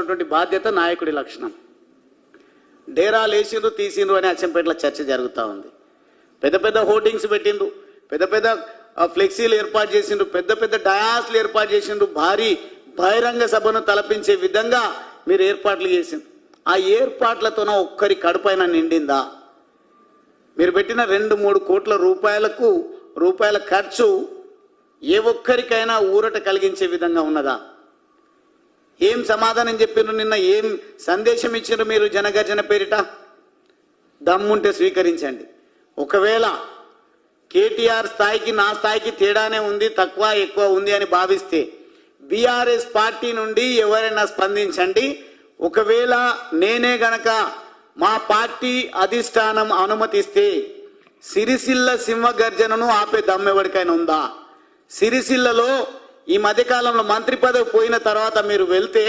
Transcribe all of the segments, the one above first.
చూడాల్సినటువంటి బాధ్యత నాయకుడి లక్షణం. డేరాలు వేసిండ్రు తీసిండ్రు అని అచ్చంపేటలో చర్చ జరుగుతూ ఉంది. పెద్ద పెద్ద హోర్డింగ్స్ పెట్టిండ్రు, పెద్ద పెద్ద ఫ్లెక్సీలు ఏర్పాటు చేసిండ్రు, పెద్ద పెద్ద డయాస్లు ఏర్పాటు చేసిండ్రు, భారీ బహిరంగ సభను తలపించే విధంగా మీరు ఏర్పాట్లు చేసిండ్రు. ఆ ఏర్పాట్లతోన ఒక్కరి కడుపైన నిండిందా? మీరు పెట్టిన 2-3 కోట్ల రూపాయల ఖర్చు ఏ ఒక్కరికైనా ఊరట కలిగించే విధంగా ఉన్నదా? ఏం సమాధానం చెప్పినారు? నిన్న ఏం సందేశం ఇచ్చారు మీరు జనగర్జన పేరిట? దమ్ముంటే స్వీకరించండి. ఒకవేళ కేటీఆర్ స్థాయికి నా స్థాయికి తేడానే ఉంది, తక్కువ ఎక్కువ ఉంది అని భావిస్తే బీఆర్ఎస్ పార్టీ నుండి ఎవరైనా స్పందించండి. ఒకవేళ నేనే గనక మా పార్టీ అధిష్టానం అనుమతిస్తే సిరిసిల్ల సింహగర్జనను ఆపే దమ్మెవడికైనా ఉందా? సిరిసిల్లలో ఈ మధ్యకాలంలో మంత్రి పదవి పోయిన తర్వాత మీరు వెళ్తే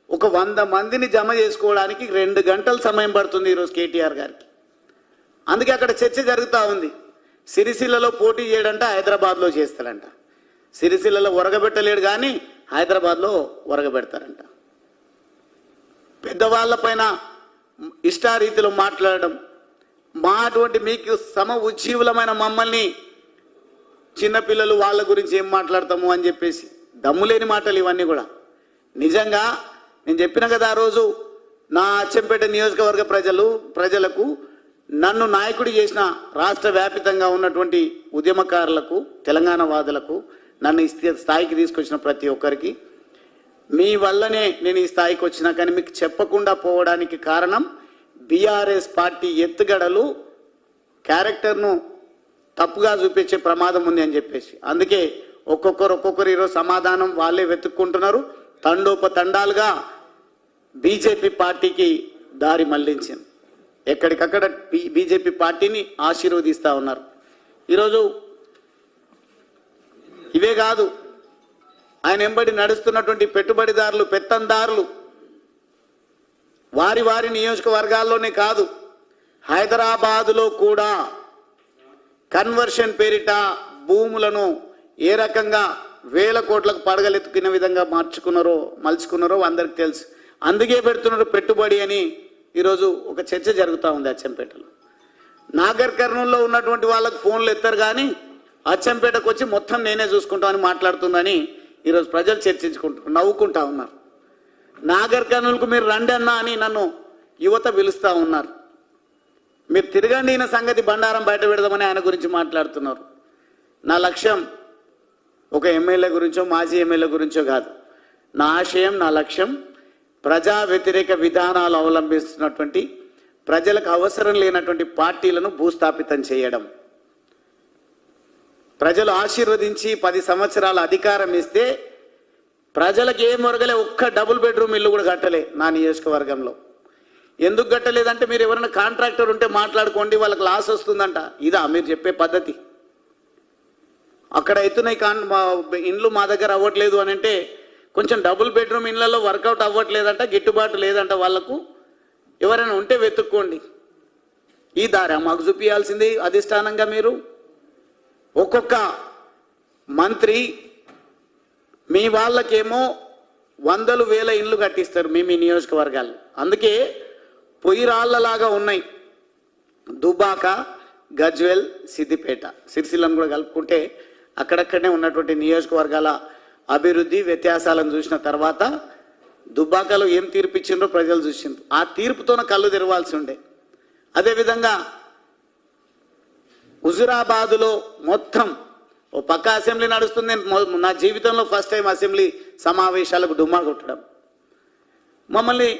ఒక 100 మందిని జమ చేసుకోవడానికి 2 గంటల సమయం పడుతుంది ఈరోజు కేటీఆర్ గారికి. అందుకే అక్కడ చర్చ జరుగుతూ ఉంది. సిరిసిల్లలో పోటీ చేయడంట, హైదరాబాద్లో చేస్తారంట. సిరిసిల్లలో ఒరగబెట్టలేడు కానీ హైదరాబాద్లో ఒరగబెడతారంట. పెద్దవాళ్ళ పైన ఇష్టారీతిలో మాట్లాడడం, మా అటువంటి మీకు ఉజ్జీవులమైన మమ్మల్ని చిన్నపిల్లలు వాళ్ళ గురించి ఏం మాట్లాడతాము అని చెప్పేసి దమ్ములేని మాటలు ఇవన్నీ కూడా. నిజంగా నేను చెప్పిన కదా ఆ రోజు, నా అచ్చంపేట నియోజకవర్గ ప్రజలకు నన్ను నాయకుడి చేసిన రాష్ట్ర వ్యాపితంగా ఉన్నటువంటి ఉద్యమకారులకు, తెలంగాణ వాదులకు, నన్ను ఈ స్థాయికి తీసుకొచ్చిన ప్రతి ఒక్కరికి మీ వల్లనే నేను ఈ స్థాయికి వచ్చినా, కానీ మీకు చెప్పకుండా పోవడానికి కారణం బీఆర్ఎస్ పార్టీ ఎత్తుగడలు, క్యారెక్టర్ను తప్పుగా చూపించే ప్రమాదం ఉంది అని చెప్పేసి. అందుకే ఒక్కొక్కరు ఈరోజు సమాధానం వాళ్ళే వెతుక్కుంటున్నారు. తండోపతండాలుగా బీజేపీ పార్టీకి దారి మళ్లించింది. ఎక్కడికక్కడ బీజేపీ పార్టీని ఆశీర్వదిస్తూ ఉన్నారు. ఈరోజు ఇవే కాదు, ఆయన వెంబడి నడుస్తున్నటువంటి పెట్టుబడిదారులు, పెత్తందారులు వారి నియోజకవర్గాల్లోనే కాదు, హైదరాబాదులో కూడా కన్వర్షన్ పేరిట భూములను ఏ రకంగా 1000 కోట్లకు పడగలెత్తుకునే విధంగా మలుచుకున్నారో అందరికి తెలుసు. అందుకే పెడుతున్నారు పెట్టుబడి అని ఈరోజు ఒక చర్చ జరుగుతూ ఉంది అచ్చంపేటలో. నాగర్ కర్నూల్లో ఉన్నటువంటి వాళ్ళకు ఫోన్లు ఎత్తారు కానీ అచ్చంపేటకు వచ్చి మొత్తం నేనే చూసుకుంటామని మాట్లాడుతుందని ఈరోజు ప్రజలు చర్చించుకుంటారు, నవ్వుకుంటా ఉన్నారు. నాగర్ కర్నూలుకు మీరు రండి అన్నా అని నన్ను యువత పిలుస్తూ ఉన్నారు. మీరు తిరగండి, ఈయన సంగతి బండారం బయట పెడదామని ఆయన గురించి మాట్లాడుతున్నారు. నా లక్ష్యం ఒక ఎమ్మెల్యే గురించో మాజీ ఎమ్మెల్యే గురించో కాదు. నా ఆశయం, నా లక్ష్యం ప్రజా వ్యతిరేక విధానాలు అవలంబిస్తున్నటువంటి, ప్రజలకు అవసరం లేనటువంటి పార్టీలను భూస్థాపితం చేయడం. ప్రజలు ఆశీర్వదించి 10 సంవత్సరాల అధికారం ఇస్తే ప్రజలకు ఏం మొరగలే, ఒక్క డబుల్ బెడ్రూమ్ ఇల్లు కూడా కట్టలే నా నియోజకవర్గంలో. ఎందుకు కట్టలేదంటే మీరు ఎవరైనా కాంట్రాక్టర్ ఉంటే మాట్లాడుకోండి, వాళ్ళకి లాస్ వస్తుందంట. ఇదా మీరు చెప్పే పద్ధతి? అక్కడ అవుతున్నాయి ఇండ్లు మా దగ్గర అవ్వట్లేదు అని అంటే కొంచెం డబుల్ బెడ్రూమ్ ఇళ్లలో వర్కౌట్ అవ్వట్లేదంట, గిట్టుబాటు లేదంట, వాళ్లకు ఎవరైనా ఉంటే వెతుక్కోండి. ఈ దారా మాకు చూపించాల్సింది అధిష్టానంగా. మీరు ఒక్కొక్క మంత్రి మీ వాళ్ళకేమో 100,000 ఇండ్లు కట్టిస్తారు మీ నియోజకవర్గాలు. అందుకే పొయ్యి రాళ్లలాగా ఉన్నాయి దుబాక, గజ్వేల్, సిద్దిపేట, సిరిసిల్లను కూడా కలుపుకుంటే అక్కడక్కడనే ఉన్నటువంటి నియోజకవర్గాల అభివృద్ధి వ్యత్యాసాలను చూసిన తర్వాత దుబ్బాకలో ఏం తీర్పు ఇచ్చిండ్రో ప్రజలు చూసిండ్రు. ఆ తీర్పుతోనే కళ్ళు తెరవాల్సి ఉండే. అదేవిధంగా హుజురాబాదులో మొత్తం ఓ పక్క అసెంబ్లీ నడుస్తుంది. నా జీవితంలో ఫస్ట్ టైం అసెంబ్లీ సమావేశాలకు డుమ్మా కొట్టడం. మమ్మల్ని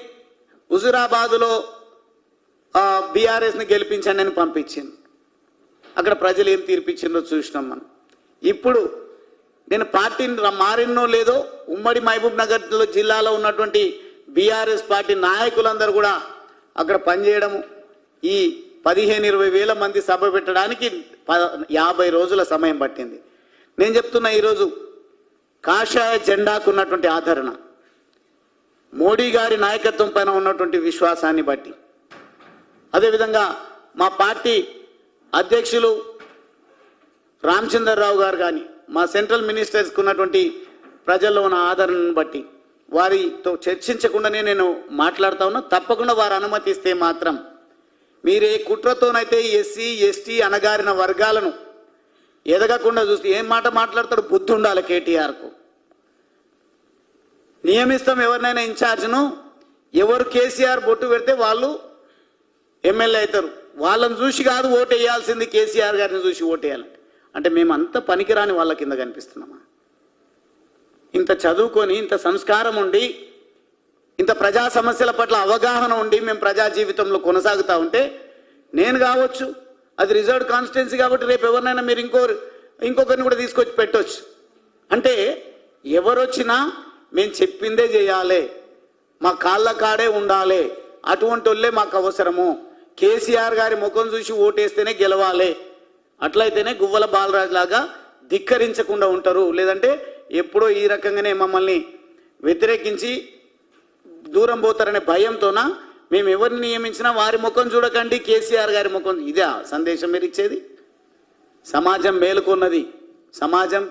హుజురాబాదులో బీఆర్ఎస్ని గెలిపించండి అని పంపించింది. అక్కడ ప్రజలు ఏం తీర్పిచ్చిందో చూసినాం మనం. ఇప్పుడు నేను పార్టీని మారినో లేదో, ఉమ్మడి మహబూబ్ నగర్ జిల్లాలో ఉన్నటువంటి బీఆర్ఎస్ పార్టీ నాయకులందరూ కూడా అక్కడ పనిచేయడము, ఈ 15-20 వేల మంది సభ పెట్టడానికి 50 రోజుల సమయం పట్టింది. నేను చెప్తున్నా, ఈరోజు కాషాయ జెండాకు ఉన్నటువంటి ఆదరణ, మోడీ గారి నాయకత్వం పైన ఉన్నటువంటి విశ్వాసాన్ని బట్టి, అదేవిధంగా మా పార్టీ అధ్యక్షులు రామచంద్రరావు గారు కానీ, మా సెంట్రల్ మినిస్టర్స్కి ఉన్నటువంటి ప్రజల్లో ఉన్న ఆదరణను బట్టి, వారితో చర్చించకుండానే నేను మాట్లాడుతా ఉన్నా. తప్పకుండా వారు అనుమతిస్తే మాత్రం మీరే కుట్రతోనైతే ఎస్సీ ఎస్టీ అణగారిన వర్గాలను ఎదగకుండా చూస్తే ఏం మాట మాట్లాడతాడు? బుద్ధి ఉండాలి కేటీఆర్కు. నియమిస్తాం ఎవరినైనా ఇన్ఛార్జ్ను, ఎవరు కేసీఆర్ బొట్టు పెడితే వాళ్ళు ఎమ్మెల్యే అవుతారు. వాళ్ళని చూసి కాదు ఓటు వేయాల్సింది, కేసీఆర్ గారిని చూసి ఓటు వేయాలంటే. అంటే మేము అంత పనికిరాని వాళ్ళ కింద కనిపిస్తున్నామా? ఇంత చదువుకొని, ఇంత సంస్కారం ఉండి, ఇంత ప్రజా సమస్యల పట్ల అవగాహన ఉండి మేము ప్రజా జీవితంలో కొనసాగుతూ ఉంటే, నేను కావచ్చు, అది రిజర్వ్డ్ కాన్స్టిట్యున్సీ కాబట్టి రేపు ఎవరినైనా మీరు ఇంకొకరిని కూడా తీసుకొచ్చి పెట్టవచ్చు. అంటే ఎవరొచ్చినా మేము చెప్పిందే చేయాలి, మా కాళ్ళ కాడే ఉండాలి, అటువంటి వాళ్ళే మాకు అవసరము. కేసీఆర్ గారి ముఖం చూసి ఓటేస్తేనే గెలవాలి, అట్లయితేనే గువ్వల బాలరాజు లాగా ధిక్కరించకుండా ఉంటారు. లేదంటే ఎప్పుడో ఈ రకంగానే మమ్మల్ని వ్యతిరేకించి దూరం పోతారనే భయంతోన మేము ఎవరిని నియమించినా వారి ముఖం చూడకండి, కేసీఆర్ గారి ముఖం. ఇదే సందేశం మీరు ఇచ్చేది? సమాజం మేలుకున్నది, సమాజం